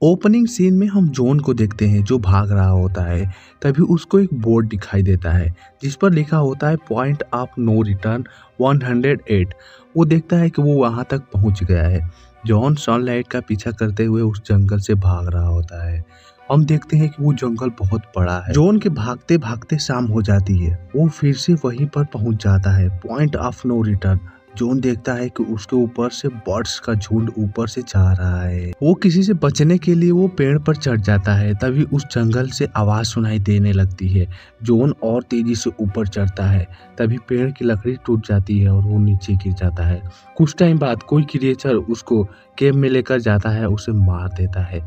Opening scene में हम John को देखते हैं जो भाग रहा होता है। तभी उसको एक बोर्ड दिखाई देता है जिस पर लिखा होता है पॉइंट ऑफ नो रिटर्न 108। वो देखता है कि वो वहां तक पहुंच गया है। जॉन सनलाइट का पीछा करते हुए उस जंगल से भाग रहा होता है। हम देखते हैं कि वो जंगल बहुत बड़ा है। जॉन के भागते भागते शाम हो जाती है। वो फिर से वहीं पर पहुंच जाता है, point of no return. John देखता है कि उसके ऊपर से बर्ड्स का झुंड ऊपर से जा रहा है। वो किसी से बचने के लिए वो पेड़ पर चढ़ जाता है। तभी उस जंगल से आवाज सुनाई देने लगती है। जॉन और तेजी से ऊपर चढ़ता है। तभी पेड़ की लकड़ी टूट जाती है और वो नीचे गिर जाता है। कुछ टाइम बाद कोई क्रिएचर उसको केव में लेकर जाता है, उसे मार देता है।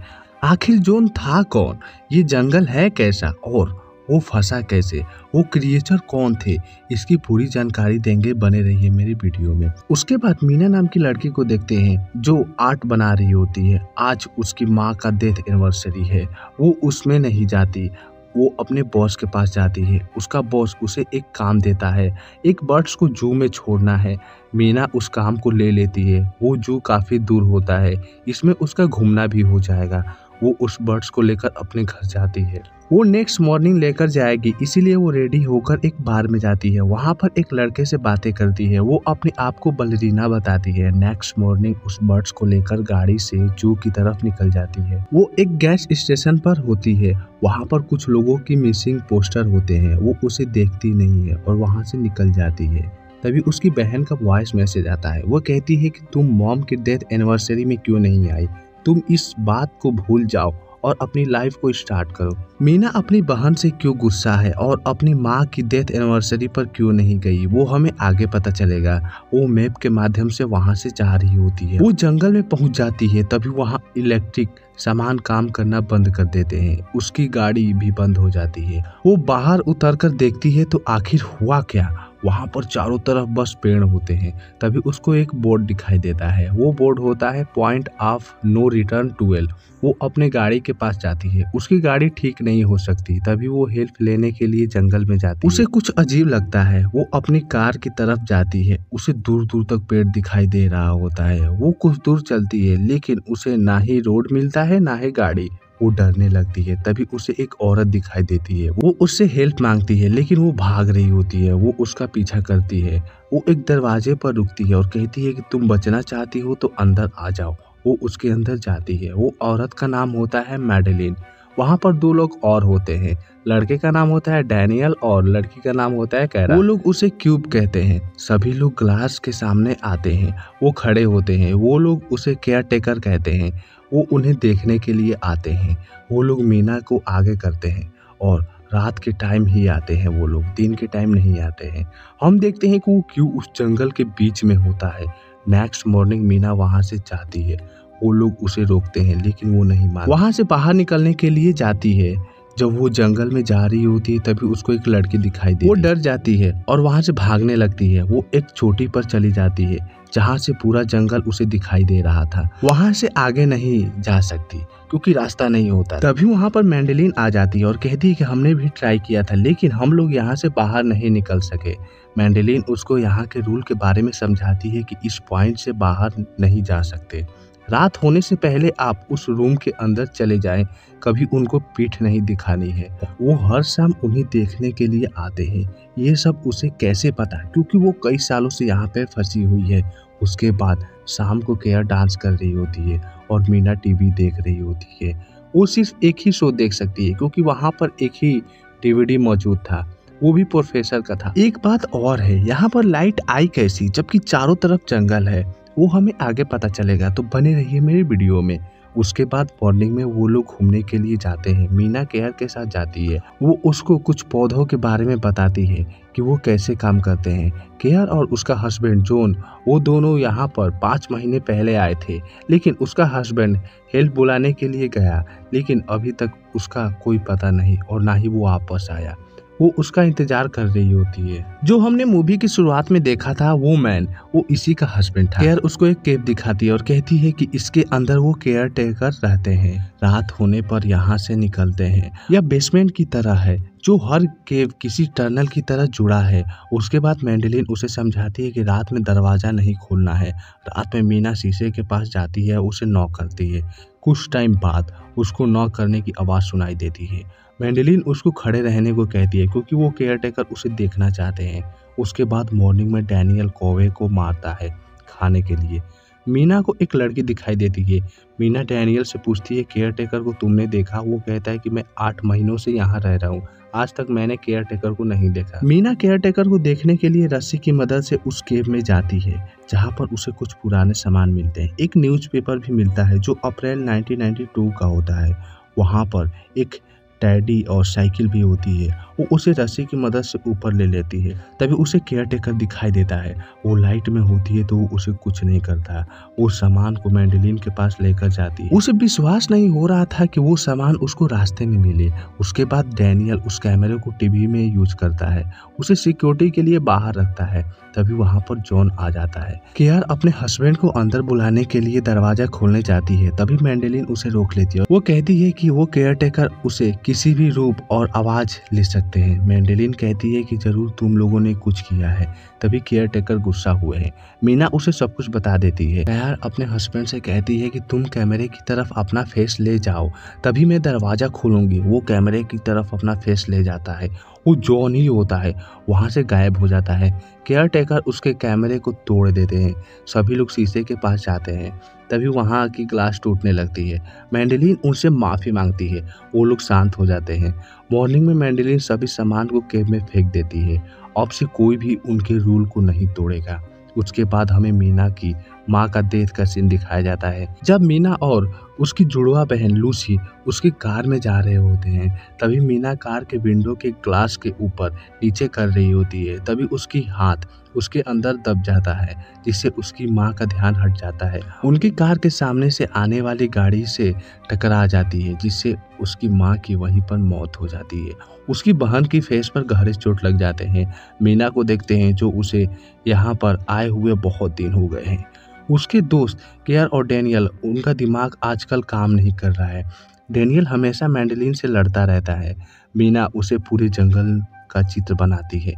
आखिर जॉन था कौन, ये जंगल है कैसा और वो फंसा कैसे, वो क्रिएचर कौन थे, इसकी पूरी जानकारी देंगे। बने रहिए मेरी वीडियो में। उसके बाद मीना नाम की लड़की को देखते हैं जो आर्ट बना रही होती है। आज उसकी माँ का डेथ एनिवर्सरी है। वो उसमें नहीं जाती, वो अपने बॉस के पास जाती है। उसका बॉस उसे एक काम देता है, एक बर्ड्स को जू में छोड़ना है। मीना उस काम को ले लेती है। वो जू काफी दूर होता है, इसमें उसका घूमना भी हो जाएगा। वो उस बर्ड्स को लेकर अपने घर जाती है। वो नेक्स्ट मॉर्निंग लेकर जाएगी, इसीलिए वो रेडी होकर एक बार में जाती है। वहाँ पर एक लड़के से बातें करती है। वो अपने आप को बलरीना बताती है। नेक्स्ट मॉर्निंग उस बर्ड्स को लेकर गाड़ी से जू की तरफ निकल जाती है। वो एक गैस स्टेशन पर होती है। वहाँ पर कुछ लोगों की मिसिंग पोस्टर होते हैं। वो उसे देखती नहीं है और वहाँ से निकल जाती है। तभी उसकी बहन का वॉइस मैसेज आता है। वो कहती है कि तुम मॉम की डेथ एनिवर्सरी में क्यों नहीं आई, तुम इस बात को भूल जाओ और अपनी लाइफ को स्टार्ट करो। मीना अपनी बहन से क्यों गुस्सा है और अपनी माँ की डेथ एनिवर्सरी पर क्यों नहीं गई, वो हमें आगे पता चलेगा। वो मैप के माध्यम से वहाँ से जा रही होती है। वो जंगल में पहुँच जाती है। तभी वहाँ इलेक्ट्रिक सामान काम करना बंद कर देते हैं। उसकी गाड़ी भी बंद हो जाती है। वो बाहर उतरकर देखती है तो आखिर हुआ क्या। वहाँ पर चारों तरफ बस पेड़ होते हैं। तभी उसको एक बोर्ड दिखाई देता है। वो बोर्ड होता है पॉइंट ऑफ नो रिटर्न 12। वो अपने गाड़ी के पास जाती है। उसकी गाड़ी ठीक नहीं हो सकती। तभी वो हेल्प लेने के लिए जंगल में जाती है। उसे कुछ अजीब लगता है। वो अपनी कार की तरफ जाती है। उसे दूर दूर तक पेड़ दिखाई दे रहा होता है। वो कुछ दूर चलती है लेकिन उसे ना ही रोड मिलता है ना ही गाड़ी। वो डरने लगती है। तभी उसे एक औरत दिखाई देती है। वो उससे हेल्प मांगती है लेकिन वो भाग रही होती है। वो उसका पीछा करती है। वो एक दरवाजे पर रुकती है और कहती है कि तुम बचना चाहती हो तो अंदर आ जाओ। वो उसके अंदर जाती है। वो औरत का नाम होता है मैडेलिन। वहाँ पर दो लोग और होते हैं। लड़के का नाम होता है डैनियल और लड़की का नाम होता है कैरा। वो लोग उसे क्यूब कहते हैं। सभी लोग ग्लास के सामने आते हैं। वो खड़े होते हैं। वो लोग उसे केयर टेकर कहते हैं। वो उन्हें देखने के लिए आते हैं। वो लोग मीना को आगे करते हैं और रात के टाइम ही आते हैं। वो लोग दिन के टाइम नहीं आते हैं। हम देखते हैं कि वो क्यों उस जंगल के बीच में होता है। नेक्स्ट मॉर्निंग मीना वहां से जाती है। वो लोग उसे रोकते हैं लेकिन वो नहीं मानती। वहां से बाहर निकलने के लिए जाती है। जब वो जंगल में जा रही होती है तभी उसको एक लड़की दिखाई देती है। वो डर जाती है और वहां से भागने लगती है। वो एक चोटी पर चली जाती है जहां से पूरा जंगल उसे दिखाई दे रहा था। वहां से आगे नहीं जा सकती क्योंकि रास्ता नहीं होता। तभी वहां पर मैंडेलिन आ जाती है और कहती है कि हमने भी ट्राई किया था लेकिन हम लोग यहाँ से बाहर नहीं निकल सके। मैंडेलिन उसको यहाँ के रूल के बारे में समझाती है कि इस पॉइंट से बाहर नहीं जा सकते। रात होने से पहले आप उस रूम के अंदर चले जाएं। कभी उनको पीठ नहीं दिखानी है। वो हर शाम उन्हें देखने के लिए आते हैं। ये सब उसे कैसे पता, क्योंकि वो कई सालों से यहाँ पे फंसी हुई है। उसके बाद शाम को केयर डांस कर रही होती है और मीना टीवी देख रही होती है। वो सिर्फ एक ही शो देख सकती है क्योंकि वहाँ पर एक ही डीवीडी मौजूद था, वो भी प्रोफेसर का था। एक बात और है, यहाँ पर लाइट आई कैसी जबकि चारों तरफ जंगल है, वो हमें आगे पता चलेगा। तो बने रहिए मेरी वीडियो में। उसके बाद मॉर्निंग में वो लोग घूमने के लिए जाते हैं। मीना केयर के साथ जाती है। वो उसको कुछ पौधों के बारे में बताती है कि वो कैसे काम करते हैं। केयर और उसका हस्बैंड जॉन, वो दोनों यहाँ पर 5 महीने पहले आए थे लेकिन उसका हस्बैंड हेल्प बुलाने के लिए गया लेकिन अभी तक उसका कोई पता नहीं और ना ही वो वापस आया। वो उसका इंतजार कर रही होती है। जो हमने मूवी की शुरुआत में देखा था वो मैन, वो इसी का हस्बैंड था। केयर उसको एक केव दिखाती है और कहती है कि इसके अंदर वो केयर टेकर रहते हैं। रात होने पर यहाँ से निकलते हैं। यह बेसमेंट की तरह है जो हर केव किसी टनल की तरह जुड़ा है। उसके बाद मैंडेलिन उसे समझाती है कि रात में दरवाजा नहीं खोलना है। रात में मीना शीशे के पास जाती है, उसे नॉक करती है। कुछ टाइम बाद उसको नॉक करने की आवाज़ सुनाई देती है। मैंडेलिन उसको खड़े रहने को कहती है क्योंकि वो केयरटेकर उसे देखना चाहते हैं। उसके बाद मॉर्निंग में डैनियल कौवे को मारता है खाने के लिए। मीना को एक लड़की दिखाई देती है। मीना डैनियल से पूछती है केयरटेकर को तुमने देखा? वो कहता है कि मैं 8 महीनों से यहाँ रह रहा हूँ, आज तक मैंने केयरटेकर को नहीं देखा। मीना केयरटेकर को देखने के लिए रस्सी की मदद से उस केव में जाती है जहाँ पर उसे कुछ पुराने सामान मिलते हैं। एक न्यूज़पेपर भी मिलता है जो अप्रैल 1992 का होता है। वहाँ पर एक टैडी और साइकिल भी होती है। वो उसे रस्सी की मदद से ऊपर ले लेती है। तभी उसे केयरटेकर दिखाई देता है। वो लाइट में होती है तो वो उसे कुछ नहीं करता। वो सामान को मैंडेलिन के पास लेकर जाती है। उसे विश्वास नहीं हो रहा था कि वो सामान उसको रास्ते में मिले। उसके बाद डैनियल उस कैमरे को टीवी में यूज करता है, उसे सिक्योरिटी के लिए बाहर रखता है। तभी वहाँ पर जॉन आ जाता है। केयर अपने हस्बैंड को अंदर बुलाने के लिए दरवाजा खोलने जाती है। तभी मैंडेलिन उसे रोक लेती है। वो कहती है कि वो केयरटेकर उसे किसी भी रूप और आवाज ले सकते हैं। मैंडेलिन कहती है कि जरूर तुम लोगों ने कुछ किया है। तभी केयरटेकर गुस्सा हुए हैं। मीना उसे सब कुछ बता देती है। केयर अपने हस्बैंड से कहती है कि तुम कैमरे की तरफ अपना फेस ले जाओ, तभी मैं दरवाजा खोलूंगी। वो कैमरे की तरफ अपना फेस ले जाता है। वो जॉन ही होता है, वहाँ से गायब हो जाता है। केयरटेकर उसके कैमरे को तोड़ देते हैं। सभी लोग शीशे के पास जाते हैं। तभी वहाँ की ग्लास टूटने लगती है। मैंडेलिन उनसे माफ़ी मांगती है। वो लोग शांत हो जाते हैं। मॉर्निंग में मैंडेलिन सभी सामान को केव में फेंक देती है। अब से कोई भी उनके रूल को नहीं तोड़ेगा। उसके बाद हमें मीना की माँ का डेथ का सीन दिखाया जाता है। जब मीना और उसकी जुड़वा बहन लूसी उसकी कार में जा रहे होते हैं, तभी मीना कार के विंडो के ग्लास के ऊपर नीचे कर रही होती है। तभी उसकी हाथ उसके अंदर दब जाता है, जिससे उसकी माँ का ध्यान हट जाता है। उनकी कार के सामने से आने वाली गाड़ी से टकरा जाती है, जिससे उसकी माँ की वहीं पर मौत हो जाती है। उसकी बहन की फेस पर गहरे चोट लग जाते हैं। मीना को देखते हैं जो उसे यहाँ पर आए हुए बहुत दिन हो गए हैं। उसके दोस्त केयर और डैनियल, उनका दिमाग आजकल काम नहीं कर रहा है। डैनियल हमेशा मैंडेलिन से लड़ता रहता है। मीना उसे पूरे जंगल का चित्र बनाती है,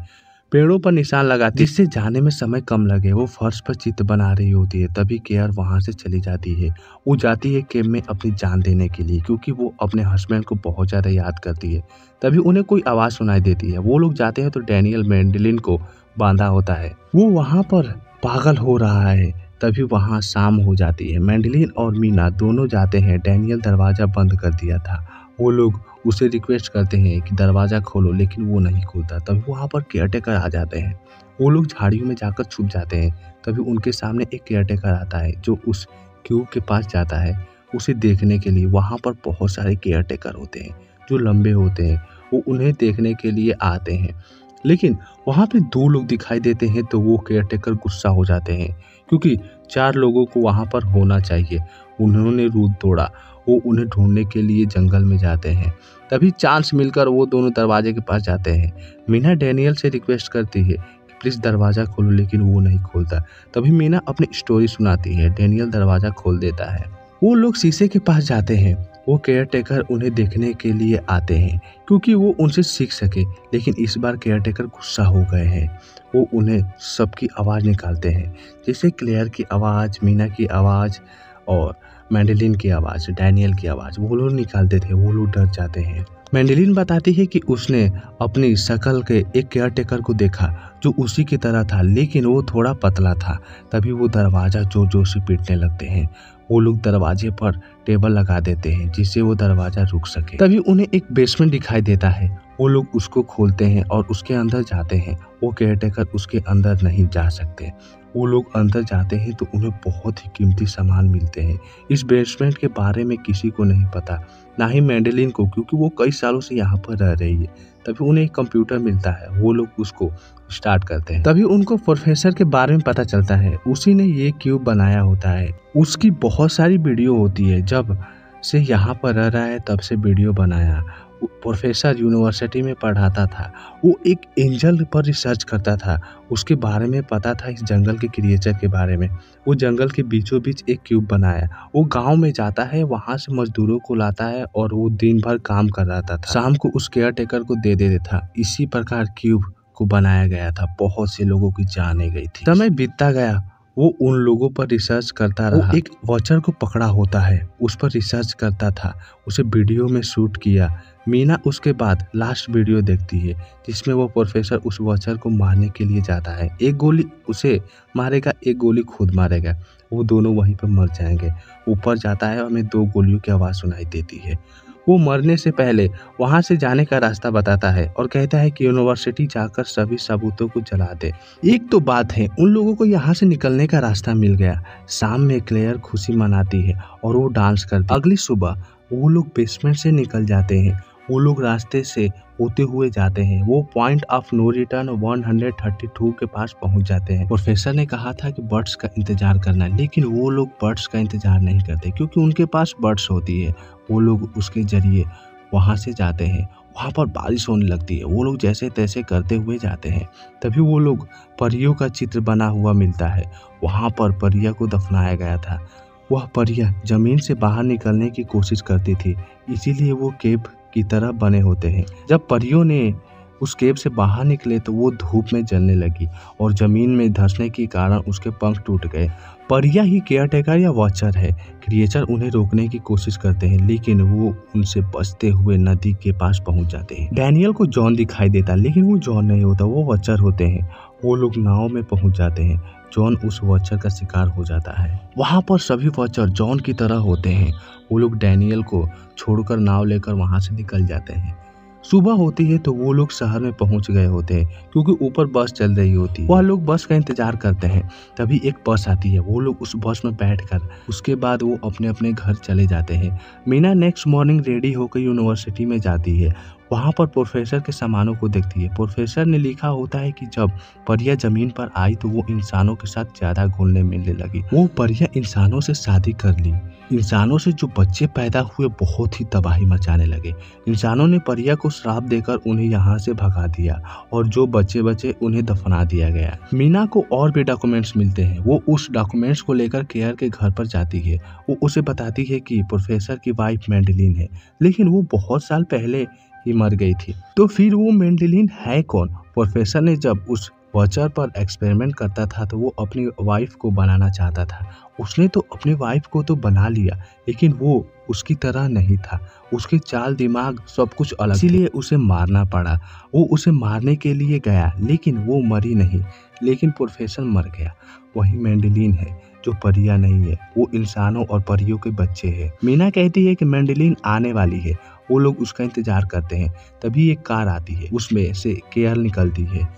पेड़ों पर निशान लगाती है जिससे जाने में समय कम लगे। वो फर्श पर चित्र बना रही होती है। तभी केयर वहाँ से चली जाती है। वो जाती है केव में अपनी जान देने के लिए, क्योंकि वो अपने हस्बैंड को बहुत ज़्यादा याद करती है। तभी उन्हें कोई आवाज़ सुनाई देती है। वो लोग जाते हैं तो डैनियल मैंडेलिन को बांधा होता है। वो वहाँ पर पागल हो रहा है। तभी वहाँ शाम हो जाती है। मैंडेलिन और मीना दोनों जाते हैं। डैनियल दरवाज़ा बंद कर दिया था। वो लोग उसे रिक्वेस्ट करते हैं कि दरवाज़ा खोलो, लेकिन वो नहीं खोलता। तभी वहाँ पर केयरटेकर आ जाते हैं। वो लोग झाड़ियों में जाकर छुप जाते हैं। तभी उनके सामने एक केयरटेकर आता है जो उस क्यूब के पास जाता है उसे देखने के लिए। वहाँ पर बहुत सारे केयरटेकर होते हैं जो लंबे होते हैं। वो उन्हें देखने के लिए आते हैं, लेकिन वहाँ पे 2 लोग दिखाई देते हैं। तो वो केयरटेकर गुस्सा हो जाते हैं, क्योंकि 4 लोगों को वहाँ पर होना चाहिए। उन्होंने रूल तोड़ा। वो उन्हें ढूंढने के लिए जंगल में जाते हैं। तभी चांस मिलकर वो दोनों दरवाजे के पास जाते हैं। मीना डैनियल से रिक्वेस्ट करती है कि प्लीज़ दरवाज़ा खोलो, लेकिन वो नहीं खोलता। तभी मीना अपनी स्टोरी सुनाती है। डैनियल दरवाज़ा खोल देता है। वो लोग शीशे के पास जाते हैं। वो केयरटेकर उन्हें देखने के लिए आते हैं, क्योंकि वो उनसे सीख सके। लेकिन इस बार केयरटेकर गुस्सा हो गए हैं। वो उन्हें सबकी आवाज़ निकालते हैं, जैसे क्लेयर की आवाज़, मीना की आवाज़ और मैंडेलिन की आवाज़, डैनियल की आवाज़। वो लोग निकालते थे। वो लोग डर जाते हैं। मैंडेलिन बताती है कि उसने अपनी शक्ल के एक केयरटेकर को देखा जो उसी की तरह था, लेकिन वो थोड़ा पतला था। तभी वो दरवाज़ा जोर जोर से पीटने लगते हैं। वो लोग दरवाजे पर टेबल लगा देते हैं जिससे वो दरवाज़ा रुक सके। तभी उन्हें एक बेसमेंट दिखाई देता है। वो लोग उसको खोलते हैं और उसके अंदर जाते हैं। वो केयरटेकर उसके अंदर नहीं जा सकते। वो लोग अंदर जाते हैं तो उन्हें बहुत ही कीमती सामान मिलते हैं। इस बेसमेंट के बारे में किसी को नहीं पता, ना ही मैंडेलिन को, क्योंकि वो कई सालों से यहाँ पर रह रही है। तभी उन्हें एक कंप्यूटर मिलता है। वो लोग उसको स्टार्ट करते हैं। तभी उनको प्रोफेसर के बारे में पता चलता है। उसी ने ये क्यूब बनाया होता है। उसकी बहुत सारी वीडियो होती है। जब से यहाँ पर रह रहा है तब से वीडियो बनाया। प्रोफेसर यूनिवर्सिटी में पढ़ाता था। वो एक एंजल पर रिसर्च करता था। उसके बारे में पता था इस जंगल के क्रिएचर के बारे में। वो जंगल के बीचों बीच एक क्यूब बनाया। वो गांव में जाता है, वहां से मजदूरों को लाता है और वो दिन भर काम कर रहा था। शाम को उस केयरटेकर को दे देता था। इसी प्रकार क्यूब को बनाया गया था। बहुत से लोगों की जाने गई थी। समय बीतता गया। वो उन लोगों पर रिसर्च करता रहा। वो एक वॉचर को पकड़ा होता है, उस पर रिसर्च करता था, उसे वीडियो में शूट किया। मीना उसके बाद लास्ट वीडियो देखती है जिसमें वो प्रोफेसर उस वॉचर को मारने के लिए जाता है। एक गोली उसे मारेगा, एक गोली खुद मारेगा, वो दोनों वहीं पर मर जाएंगे। ऊपर जाता है, हमें 2 गोलियों की आवाज़ सुनाई देती है। वो मरने से पहले वहाँ से जाने का रास्ता बताता है और कहता है कि यूनिवर्सिटी जाकर सभी सबूतों को जला दे। एक तो बात है, उन लोगों को यहाँ से निकलने का रास्ता मिल गया। शाम में क्लेयर खुशी मनाती है और वो डांस करती है। अगली सुबह वो लोग बेसमेंट से निकल जाते हैं। वो लोग रास्ते से होते हुए जाते हैं। वो पॉइंट ऑफ नो रिटर्न 132 के पास पहुंच जाते हैं। प्रोफेसर ने कहा था कि बर्ड्स का इंतजार करना, लेकिन वो लोग बर्ड्स का इंतजार नहीं करते क्योंकि उनके पास बर्ड्स होती है। वो लोग उसके जरिए वहां से जाते हैं। वहां पर बारिश होने लगती है। वो लोग जैसे तैसे करते हुए जाते हैं। तभी वो लोग परियों का चित्र बना हुआ मिलता है। वहां पर परिया को दफनाया गया था। वह परियां जमीन से बाहर निकलने की कोशिश करती थी, इसीलिए वो केव की तरह बने होते हैं। जब परियों ने उस केव से बाहर निकले तो वो धूप में जलने लगी और जमीन में धंसने के कारण उसके पंख टूट गए। परिया ही केयरटेकर या वॉचर है। क्रिएचर उन्हें रोकने की कोशिश करते हैं, लेकिन वो उनसे बचते हुए नदी के पास पहुंच जाते हैं। डैनियल को जॉन दिखाई देता, लेकिन वो जॉन नहीं होता, वो वॉचर होते हैं। वो लोग नाव में पहुंच जाते हैं। जॉन उस वॉचर का शिकार हो जाता है। वहां पर सभी वॉचर जॉन की तरह होते हैं। वो लोग डैनियल को छोड़कर नाव लेकर वहां से निकल जाते हैं। सुबह होती है तो वो लोग शहर में पहुंच गए होते हैं क्योंकि ऊपर बस चल रही होती है। वह लोग बस का इंतजार करते हैं। तभी एक बस आती है। वो लोग उस बस में बैठकर उसके बाद वो अपने अपने घर चले जाते हैं। मीना नेक्स्ट मॉर्निंग रेडी होकर यूनिवर्सिटी में जाती है। वहाँ पर प्रोफेसर के सामानों को देखती है। प्रोफेसर ने लिखा होता है कि जब परिया जमीन पर आई तो वो इंसानों के साथ ज्यादा घुलने मिलने लगी। वो परिया इंसानों से शादी कर ली। इंसानों से जो बच्चे पैदा हुए बहुत ही तबाही मचाने लगे। इंसानों ने परिया को श्राप देकर उन्हें यहाँ से भगा दिया और जो बच्चे बचे उन्हें दफना दिया गया। मीना को और भी डॉक्यूमेंट्स मिलते हैं। वो उस डॉक्यूमेंट्स को लेकर केयर के घर पर जाती है। वो उसे बताती है कि प्रोफेसर की वाइफ मैंडलिन है, लेकिन वो बहुत साल पहले ही मर गई थी। तो फिर वो मैंडलिन है कौन? प्रोफेसर ने जब उस वॉचर पर एक्सपेरिमेंट करता था तो वो अपनी वाइफ को बनाना चाहता था। उसने तो अपनी वाइफ को तो बना लिया, लेकिन वो उसकी तरह नहीं था। उसके चाल दिमाग सब कुछ अलग, इसीलिए उसे मारना पड़ा। वो उसे मारने के लिए गया, लेकिन वो मरी नहीं, लेकिन प्रोफेसर मर गया। वही मैंडलिन है जो परिया नहीं है। वो इंसानों और परियों के बच्चे हैं। मीना कहती है कि मैंडलिन आने वाली है। वो लोग उसका इंतजार करते हैं। तभी एक कार आती है, उसमें से केयर निकलती है।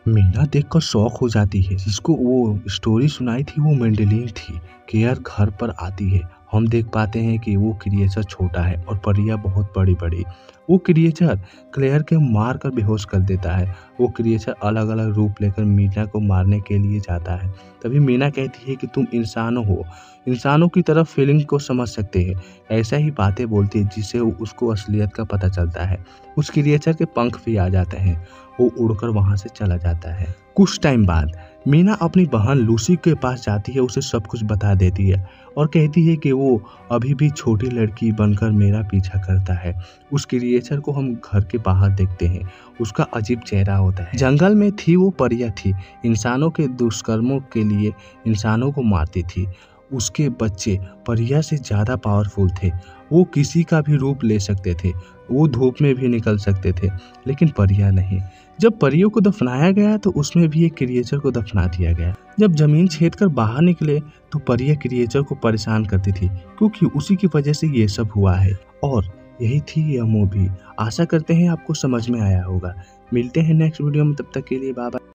मीना देखकर शॉक हो जाती है। जिसको वो स्टोरी सुनाई थी वो मैंडलिन थी। केयर घर पर आती है। हम देख पाते हैं कि वो क्रिएचर छोटा है और परिया बहुत बड़ी बड़ी। वो क्रिएचर क्लेयर के मार कर बेहोश कर देता है। वो क्रिएचर अलग अलग रूप लेकर मीना को मारने के लिए जाता है। तभी मीना कहती है कि तुम इंसानों हो, इंसानों की तरफ फीलिंग को समझ सकते हैं। ऐसा ही बातें बोलती है जिससे उसको असलियत का पता चलता है। उस क्रिएचर के पंख भी आ जाते हैं। वो उड़कर वहां से चला जाता है। कुछ टाइम बाद मीना अपनी बहन लूसी के पास जाती है। उसे सब कुछ बता देती है और कहती है कि वो अभी भी छोटी लड़की बनकर मेरा पीछा करता है। उस क्रिएचर को हम घर के बाहर देखते हैं। उसका अजीब चेहरा होता है। जंगल में थी वो परिया थी। इंसानों के दुष्कर्मों के लिए इंसानों को मारती थी। उसके बच्चे परिया से ज़्यादा पावरफुल थे। वो किसी का भी रूप ले सकते थे। वो धूप में भी निकल सकते थे, लेकिन परिया नहीं। जब परियों को दफनाया गया तो उसमें भी एक क्रिएचर को दफना दिया गया। जब जमीन छेद कर बाहर निकले तो परिया क्रिएचर को परेशान करती थी, क्योंकि उसी की वजह से ये सब हुआ है। और यही थी यह मूवी। आशा करते हैं आपको समझ में आया होगा। मिलते हैं नेक्स्ट वीडियो में, तब तक के लिए बाय बाय।